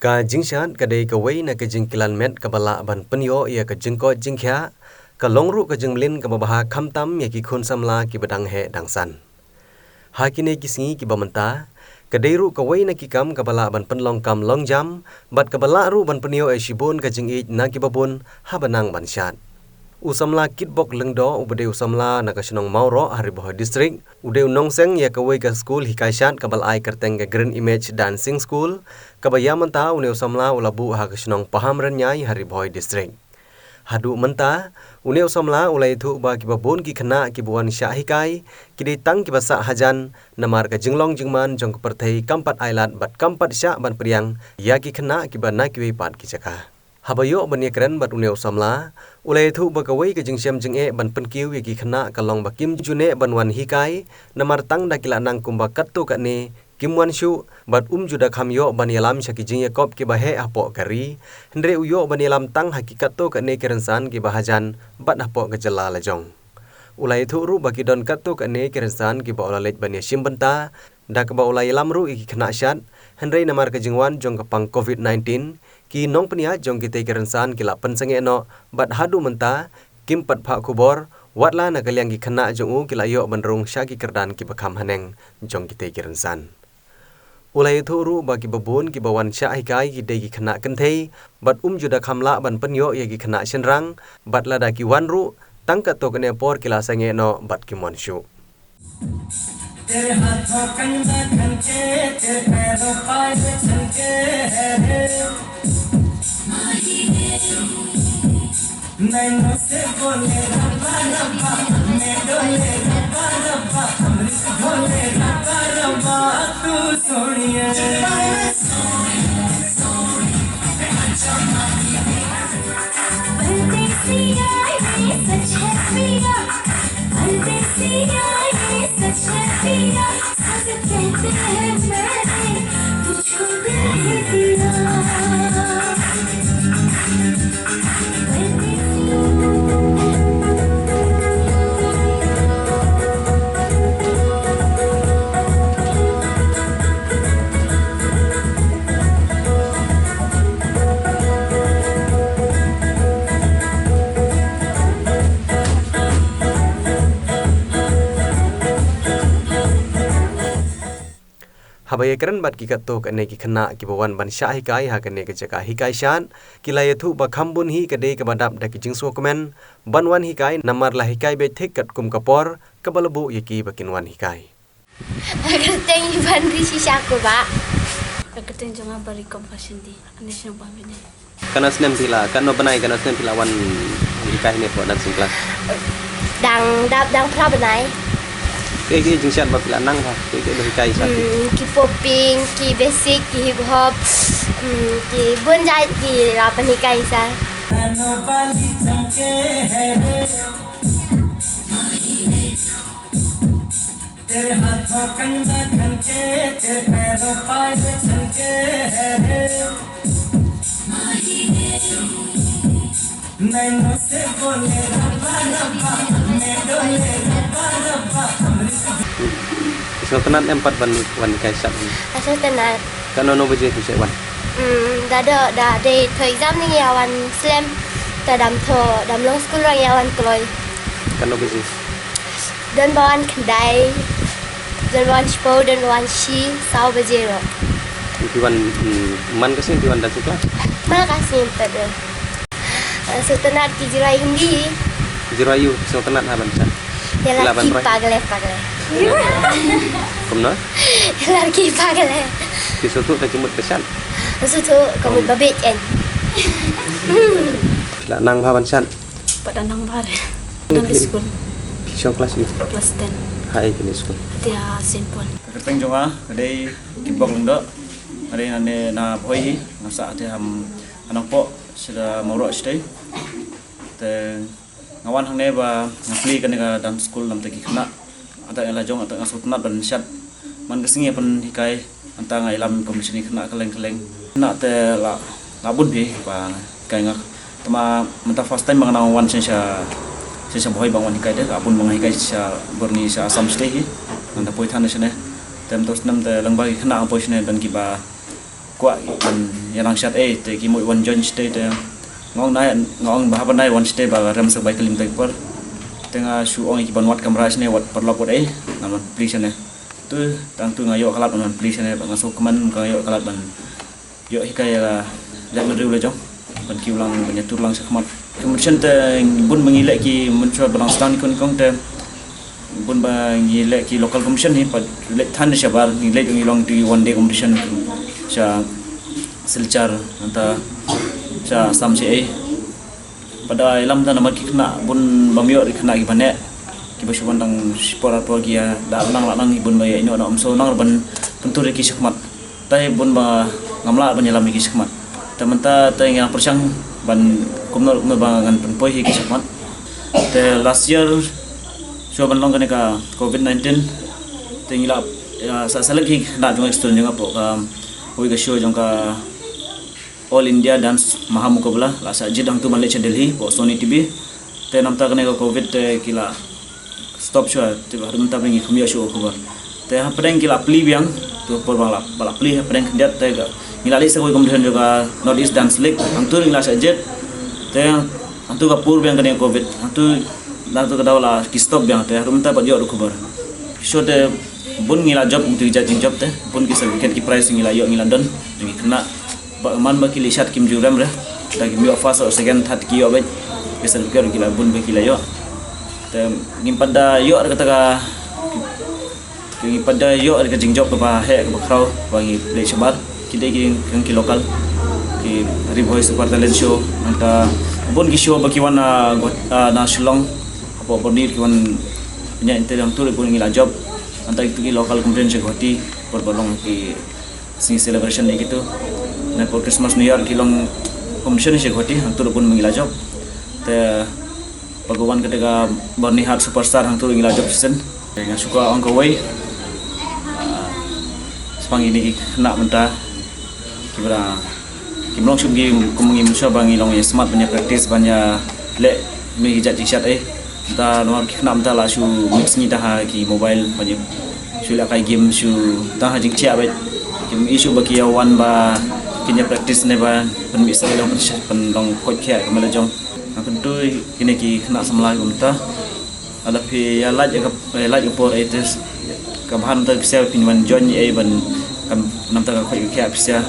Ka jingshan kadai ka wei na ka jingkilan met ka bala ban penyo ia ka jingko jingkya ka longru ka jingblin ka babaha khamtam ya ki khun samla ki badang he dangsan. Hakine ki singi ki bamanta kadai ru ka wei na ki kam ka bala ban penlong kam long jam bat ka bala ru ban penyo e shibun ka jingi na ki babun ha banang ban shat. Usamla kitbok lengdo ubade usamla na kasinong Mauro Hariboh district ude unongseng ya kawai ka school hikaishat kabal ai kerteng ka Green Image Dancing School kabaya menta une usamla ulabu ha kasinong Paham Renyai Hariboh district. Hadu menta une usamla ulai thu ba ki babon ki khana ki buan sya hikai ki dei tang ki basa hajan namar ka jinglong jingman jong perthei kampat ailat bat kampat sya ban priang ya ki khana ki ban na ki pat ki chaka. Habayo bani keren bat une usamla ulai thu bakawai ke jingsiam jinge ban penkiu yaki khana kalong bakim june banwan hikai namar tang dakila nang kumba katto kane kimwan shu bat juda khamyo bani alam shaki jinge kop ke bahe apo kari hendre uyo bani alam tang hakikat to kane kerensan ke bahajan bat apo gejala lajong ulai thu ru baki don katto kane kerensan ke ba olalej bani simbanta dak ba ulai alam ru iki khana shat hendre namar ke jingwan jong kapang COVID-19 ki nong penia jong kita kerensan kila pensenge no bat hadu menta kim pat pha kubor watla na kalyang ki khana jong u kila yo banrung syaki kerdan ki bakham haneng jong kita kerensan ulai thuru bagi babun ki bawan sya hikai ki dei ki khana kenthei bat juda khamla ban penyo ye ki khana senrang bat lada ki wanru tangka to kene por kila sange no bat ki monshu तेरे हाथों कंधा खनके तेरे पैरों पाय छनके नैनों से बोले रब्बा रब्बा मैं डोले रब्बा रब्बा अमृत घोले रब्बा रब्बा तू सोनिया परदेसिया ये सच है पिया परदेसिया ये सच है पिया सब कहते हैं मैंने तुझको दिल ही दिया Habaya keren bat ki kato kane ki khana ki bawan ban sya hikai ha kane ke jaka hikai shan kila yathu ba khambun hi kade ke badap da ki jingso komen banwan hikai namar la hikai be thik kat kum kapor kabalabu yaki bakinwan hikai Agateng iban di sisa ko ba Agateng jonga bari compassion di ane sing pamine kana snem pila kano banai kana snem pila wan hikai ne po dancing class dang pra banai ke jingshan ba pila nang ha ke hikai sa ki popping ki basic ki hip hop ki bunjai ki rapan hikai sa तेरे हाथों कंधा खनके तेरे पैरों पाय छनके नैनों से बोले रब्बा रब्बा मैं डोले रब्बा रब्बा Sultanat empat ban kai sat. Sultanat. Kano no baje tu wan. Đã để thời gian ni yawan slam ta dam long school rang yawan kloi. Kano baje. Dan bawan kendai. Dan bawan spo dan bawan shi sau baje ro. Tiwan man kasi tiwan dan kelas. Mana kasih pada. Sultanat ki jirai Hindi. Jirayu sultanat ha ban sat. Yalah ki pagle. Kumno? Lagi pagle. Ki sutu ta jumut pesan. Sutu kamu babet kan. La nang ha ban sat. Pada nang bare. Dan school. Kisah kelas ni. Kelas 10. Hai ke school. Dia simple. Keteng jonga kadai kibok lendo. Hari ane na boy ngasa ate ham anak po sida Mauro stay. Te ngawan hang ne ba ngapli kan ga dance school nam te ki khna ata ela jong ata sultanat ban syat man kesingi pen hikai anta ngai lam komisi ni khna keleng na te la bun bi ba kai ngak tama menta first time bang na wan sensha boy bang wan hikai de abun bang hikai sha borni sha asam stay hi anta poi thane sene tem tos nam te langba khna poi sene ban ki ba kuat yang langsat te ki moi one join stay te ngong bahapa nai one stay ba ram sebai kelim tai per tengah su ong ki ban wat kamera sne wat perlok wat naman please ne tu tang tu ngayo kalat naman please ne ba masuk keman ngayo kalat ban yo hikai la lam riu le jong ban ki ulang ban tur lang sakmat kemudian te bun mengilek ki mencoba balang stan kun kong te bun ba ngilek ki local commission ni pa lek than shabar ngilek ngilong di one day competition sa silchar anta sa sam ci pada ilam tan nama kena bun bamio kena ki bane ki basu bandang sport atau ki da lang bun ba ino na umso nang ban pentur ki sakmat tai bun ba ngamla ban yalam ki sakmat tamanta tai yang persang ban kumno bangan penpoi ki sakmat te last year so ban long ka covid-19 tingila sa selek ki na jong extern jong apo ka oi ka show jong ka All India Dance Mahamukabla la sa jidang tu Malaysia Delhi po Sony TV te namta kene ka covid te kila stop show te har namta bengi khumya show ko te ha preng kila pli biang tu por bala pli ha preng dia te ga ngila le sa koi competition juga North East Dance League antu ngila sa jet te antu ka pur biang kene covid antu la tu ka dawla ki stop biang te har namta pa jo ko bar show te bun ngila job untuk judging job te bun ki certificate ki prize ngila yo ngila don ngi kena man ba kili shat kim juram re ta kim yo first or second third ki yo ba kesal kar kila bun ba kila yo te ngim pada yo kata ka ngim pada yo ka jing job ba he ka khaw ba ngi le shabar kide ki lokal ki ri voice super talent show anta bun ki show ba ki wana na shillong apo body ki wan punya inter yang tu bun ngi la job anta ki lokal competition goti por bolong ki sing celebration ni gitu na por Christmas New Year kilong competition ni goti hantur pun mengila job te pagawan ketika Bernihat superstar hantur mengila job season dengan suka on way sepang ini kena mentah kibra kimlong sugi kumungi musa bangi long ya smart banyak praktis banyak le me hijat jisat ta no kena mentah la su mix ni dah ki mobile banyak su la kai game su ta jing chia ba kim isu bagi awan ba kinya praktis ne ba pen bisa long pen long koi kya kamala jong akan tu kini ki kena samla gumta ala pi ya laj por etes ka bahan ta kisah pinman join e ban kam nam ta koi kya bisa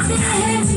Such a